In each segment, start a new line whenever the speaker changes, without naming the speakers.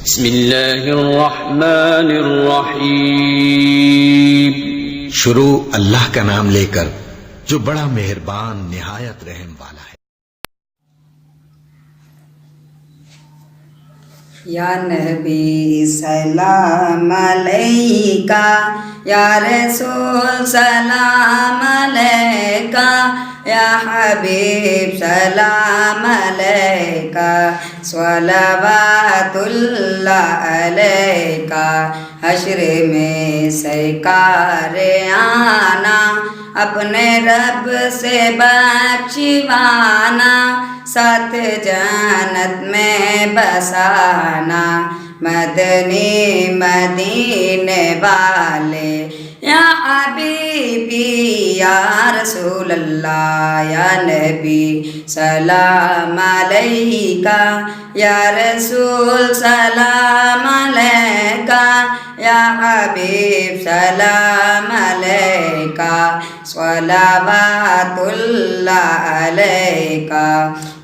बिस्मिल्लाहिर्रहमानिर्रहीम।
शुरू अल्लाह का नाम लेकर जो बड़ा मेहरबान निहायत रहम वाला है।
या नबी सलाम अलैका, या रसूल सलाम अलैका, या हबीब सलाम अलैका, स्वलवातुल्लाह अलैका। हश्र में सरकार आना, अपने रब से बख्शिवाना, सात जन्नत में बसाना। मदनी मदीने वाले या हबीबी या रसूल अल्लाह, या नबी सलाम अलैका, या रसूल सलाम अलैका, या हबीब सलाम अलैका, स्वलवातुल्लाह अलैका।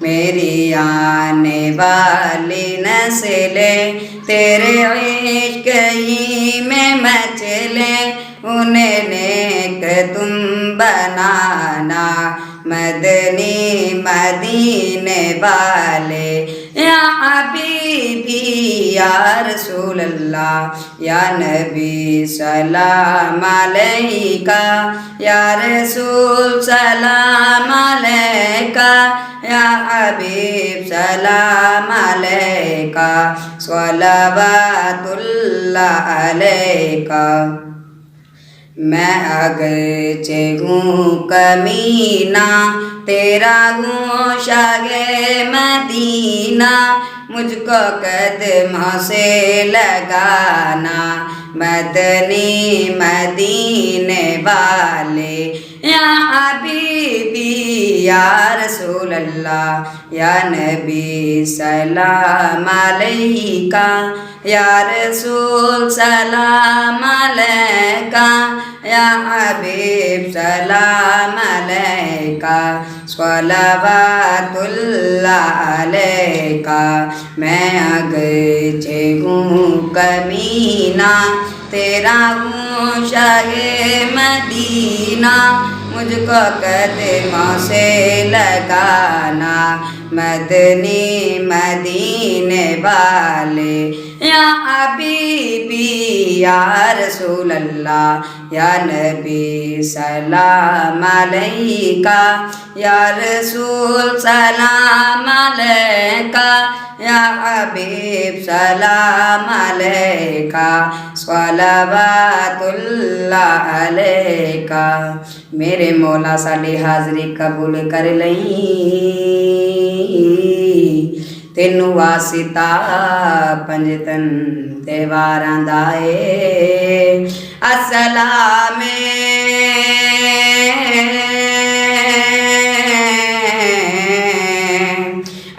मेरी आने वाली नस्लें तेरे इश्क ही में मचले, उन्हें नेक तुम बनाना। मदनी मदीने वाले या हबीबी या रसूल अल्लाह, या नबी सलाम अलैका, या रसूल सलाम अलैका, या हबीब सलाम अलैका, स्वलवातुल्लाह अलैका। मैं अगरचे हूँ कमीना, तेरा हूँ शागे मदीना, मुझको कदमों से लगाना। मदनी मदीने वाले या हबीबी या रसूल अल्लाह, या नबी सलाम अलैका, या रसूल सलाम अलैका, या हबीब सलाम अलैका, स्वलवातुल्लाह अलैका। मैं अगरचे हूँ कमीना, तेरा हूँ शाहे मदीना, मुझको कदमों से लगाना। मदनी मदीने वाले या हबीबी या रसूल अल्लाह, या नबी सलाम अलैका, या रसूल सलाम अलैका, या हबीब सलाम अलैका, स्वलवातुल्लाह अलैका। मेरे मौला साडी हाज़री कबूल कर लई, तेनू वासिता पंजतन ते वारां दा ए। अस्सलामे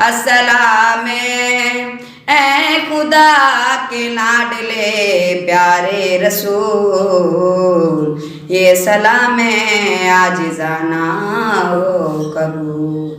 अस्सलामे ऐ खुदा के लाडले प्यारे रसूल, ये सलामे आजिज़ाना हो कबूल।